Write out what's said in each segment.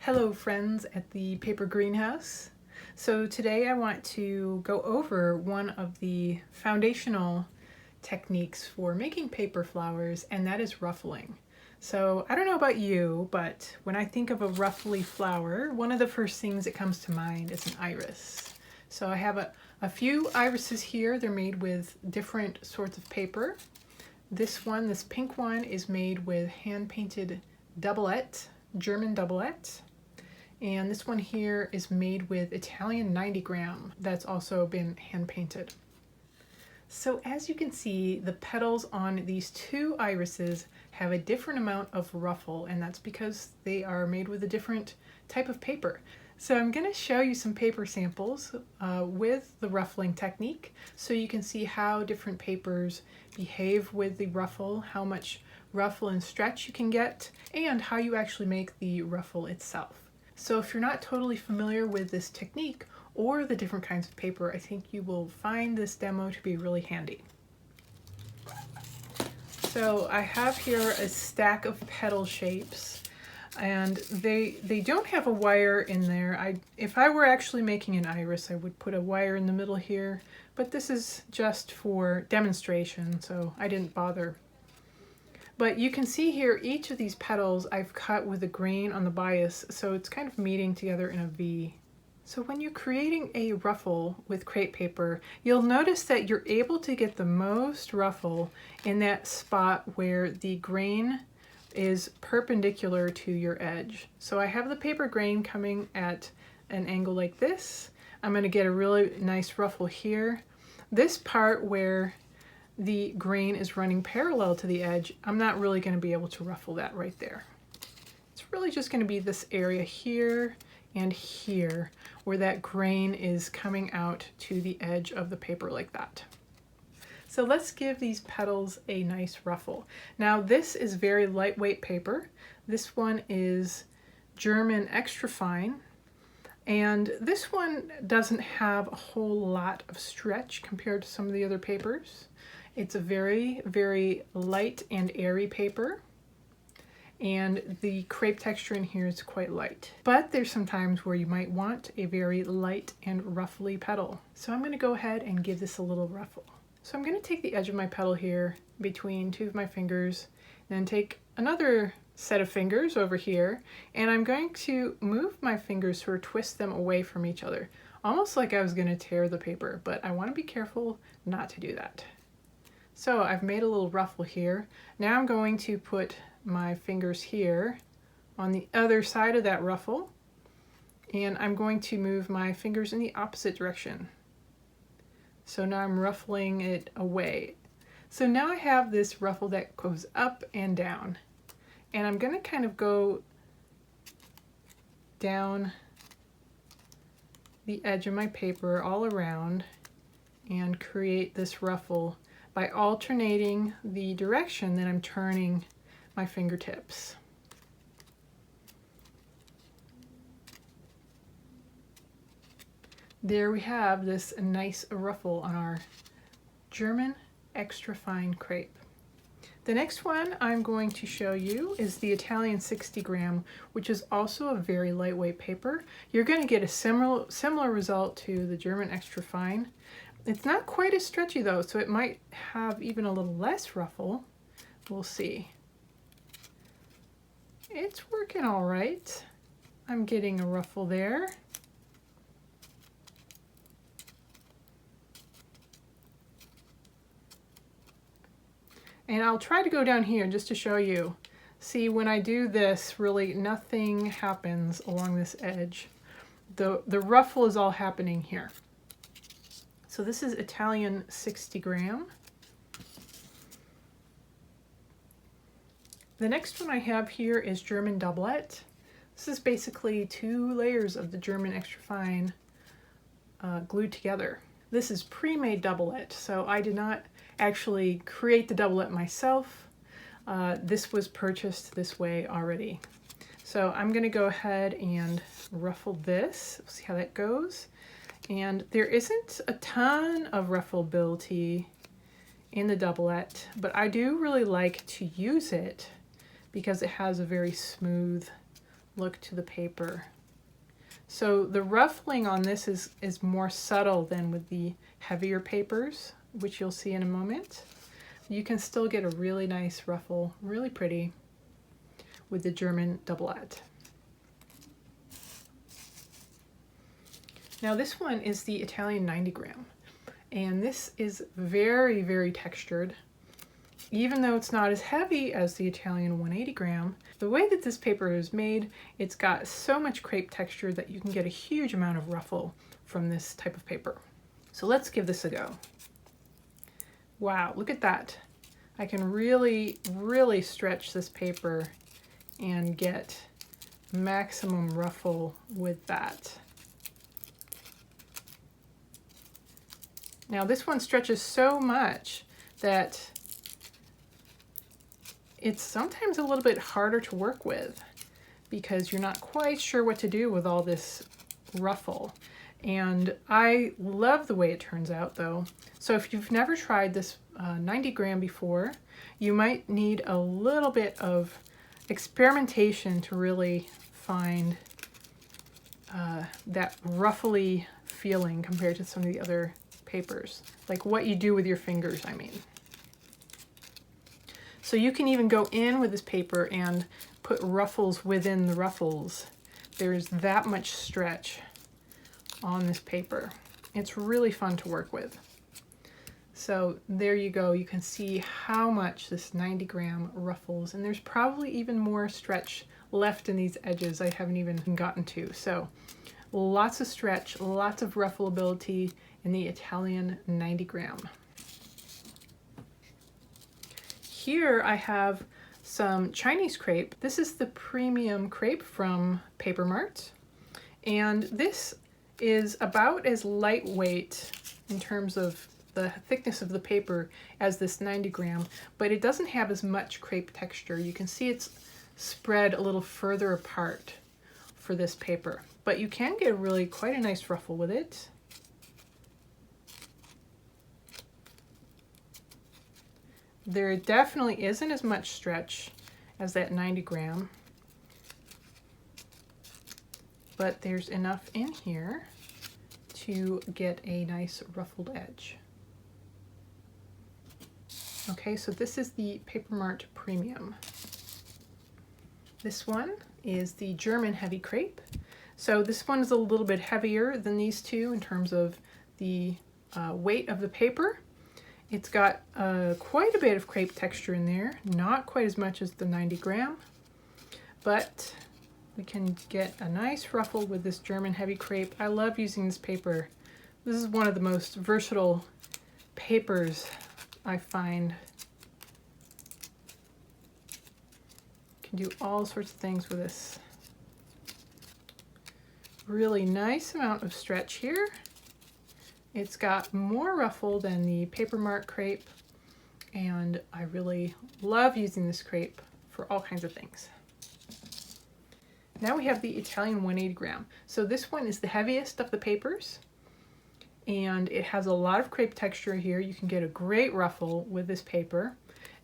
Hello friends at the paper greenhouse. So today I want to go over one of the foundational techniques for making paper flowers, and that is ruffling. So I don't know about you, but when I think of a ruffly flower, one of the first things that comes to mind is an iris. So I have a few irises here. They're made with different sorts of paper. This pink one, is made with hand-painted Doublette, German Doublette. And this one here is made with Italian 90 gram. That's also been hand painted. So as you can see, the petals on these two irises have a different amount of ruffle, and that's because they are made with a different type of paper. So I'm going to show you some paper samples with the ruffling technique so you can see how different papers behave with the ruffle, how much ruffle and stretch you can get, and how you actually make the ruffle itself. So if you're not totally familiar with this technique or the different kinds of paper, I think you will find this demo to be really handy. So I have here a stack of petal shapes, and they don't have a wire in there. If I were actually making an iris, I would put a wire in the middle here, but this is just for demonstration, so I didn't bother. But you can see here, each of these petals I've cut with a grain on the bias, so it's kind of meeting together in a V. So when you're creating a ruffle with crepe paper, you'll notice that you're able to get the most ruffle in that spot where the grain is perpendicular to your edge. So I have the paper grain coming at an angle like this. I'm going to get a really nice ruffle here. This part where the grain is running parallel to the edge, I'm not really going to be able to ruffle that right there. It's really just going to be this area here and here where that grain is coming out to the edge of the paper like that. So let's give these petals a nice ruffle. Now this is very lightweight paper. This one is German extra fine, and this one doesn't have a whole lot of stretch compared to some of the other papers. It's a very, very light and airy paper, and the crepe texture in here is quite light. But there's some times where you might want a very light and ruffly petal. So I'm going to go ahead and give this a little ruffle. So I'm going to take the edge of my petal here between two of my fingers, then take another set of fingers over here, and I'm going to move my fingers, sort of twist them away from each other, almost like I was going to tear the paper, but I want to be careful not to do that. So I've made a little ruffle here. Now I'm going to put my fingers here on the other side of that ruffle, and I'm going to move my fingers in the opposite direction. So now I'm ruffling it away. So now I have this ruffle that goes up and down, and I'm going to kind of go down the edge of my paper all around and create this ruffle by alternating the direction that I'm turning my fingertips. There we have this nice ruffle on our German extra fine crepe. The next one I'm going to show you is the Italian 60 gram, which is also a very lightweight paper. You're going to get a similar result to the German extra fine. It's not quite as stretchy though, so it might have even a little less ruffle. We'll see. It's working all right. I'm getting a ruffle there. And I'll try to go down here just to show you. See, when I do this, really nothing happens along this edge. The ruffle is all happening here. So this is Italian 60 gram. The next one I have here is German Doublette. This is basically 2 layers of the German extra fine glued together. This is pre-made Doublette, so I did not actually create the Doublette myself. This was purchased this way already. So I'm going to go ahead and ruffle this. See how that goes. And there isn't a ton of ruffleability in the Doublette, but I do really like to use it because it has a very smooth look to the paper. So the ruffling on this is more subtle than with the heavier papers, which you'll see in a moment. You can still get a really nice ruffle, really pretty, with the German Doublette. Now this one is the Italian 90 gram, and this is very, very textured. Even though it's not as heavy as the Italian 180 gram, the way that this paper is made, it's got so much crepe texture that you can get a huge amount of ruffle from this type of paper. So let's give this a go. Wow, look at that. I can really, really stretch this paper and get maximum ruffle with that. Now this one stretches so much that it's sometimes a little bit harder to work with because you're not quite sure what to do with all this ruffle. And I love the way it turns out though. So if you've never tried this 90 gram before, you might need a little bit of experimentation to really find that ruffly feeling compared to some of the other papers, like what you do with your fingers, I mean. So you can even go in with this paper and put ruffles within the ruffles. There's that much stretch on this paper. It's really fun to work with. So there you go. You can see how much this 90 gram ruffles, and there's probably even more stretch left in these edges I haven't even gotten to. So lots of stretch, lots of ruffleability in the Italian 90 gram. Here I have some Chinese crepe. This is the premium crepe from Mart, and this is about as lightweight in terms of the thickness of the paper as this 90 gram, but it doesn't have as much crepe texture. You can see it's spread a little further apart for this paper, but you can get really quite a nice ruffle with it. There definitely isn't as much stretch as that 90 gram, but there's enough in here to get a nice ruffled edge. Okay, so this is the Mart Premium. This one is the German Heavy Crepe. So this one is a little bit heavier than these two in terms of the weight of the paper. It's got quite a bit of crepe texture in there, not quite as much as the 90 gram, but we can get a nice ruffle with this German Heavy Crepe. I love using this paper. This is one of the most versatile papers I find. You can do all sorts of things with this. Really nice amount of stretch here. It's got more ruffle than the Mart crepe, and I really love using this crepe for all kinds of things. Now we have the Italian 180 gram. So this one is the heaviest of the papers, and it has a lot of crepe texture here. You can get a great ruffle with this paper,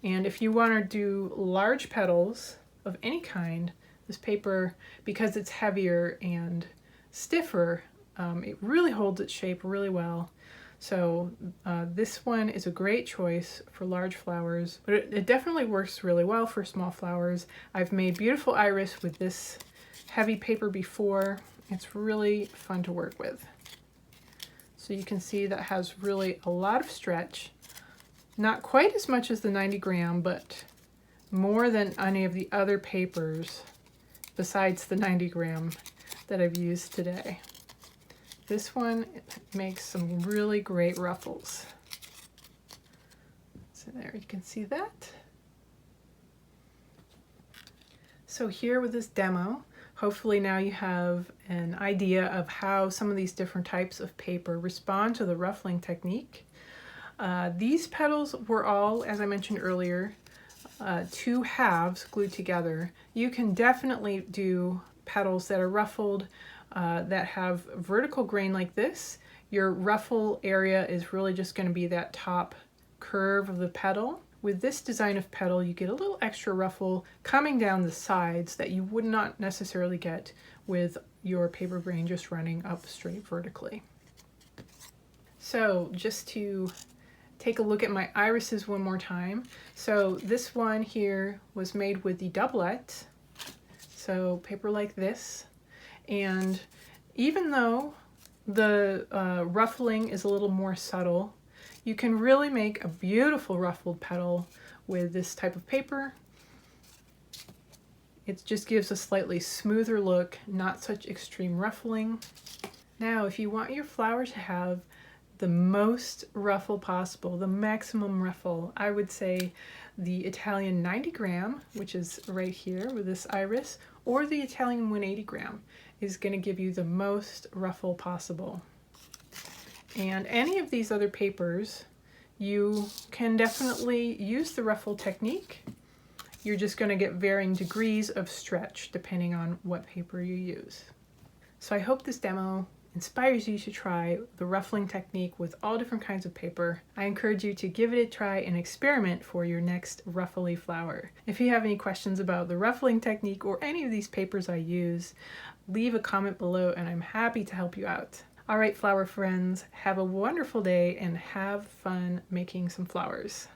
and if you want to do large petals of any kind, this paper, because it's heavier and stiffer, it really holds its shape really well. So this one is a great choice for large flowers, but it definitely works really well for small flowers. I've made beautiful iris with this heavy paper before. It's really fun to work with. So you can see that has really a lot of stretch. Not quite as much as the 90 gram, but more than any of the other papers besides the 90 gram that I've used today. This one makes some really great ruffles. So there, you can see that. So here with this demo, hopefully now you have an idea of how some of these different types of paper respond to the ruffling technique. These petals were all, as I mentioned earlier, two halves glued together. You can definitely do petals that are ruffled, that have vertical grain like this. Your ruffle area is really just going to be that top curve of the petal, With this design of petal, you get a little extra ruffle coming down the sides that you would not necessarily get with your paper grain just running up straight vertically. So just to take a look at my irises one more time. So this one here was made with the Doublette, so paper like this. And even though the ruffling is a little more subtle, you can really make a beautiful ruffled petal with this type of paper. It just gives a slightly smoother look, not such extreme ruffling. Now, if you want your flower to have the most ruffle possible, the maximum ruffle, I would say the Italian 90 gram, which is right here with this iris, or the Italian 180 gram is going to give you the most ruffle possible. And any of these other papers, you can definitely use the ruffle technique. You're just going to get varying degrees of stretch depending on what paper you use. So I hope this demo inspires you to try the ruffling technique with all different kinds of paper. I encourage you to give it a try and experiment for your next ruffly flower. If you have any questions about the ruffling technique or any of these papers I use, leave a comment below and I'm happy to help you out. All right, flower friends, have a wonderful day and have fun making some flowers.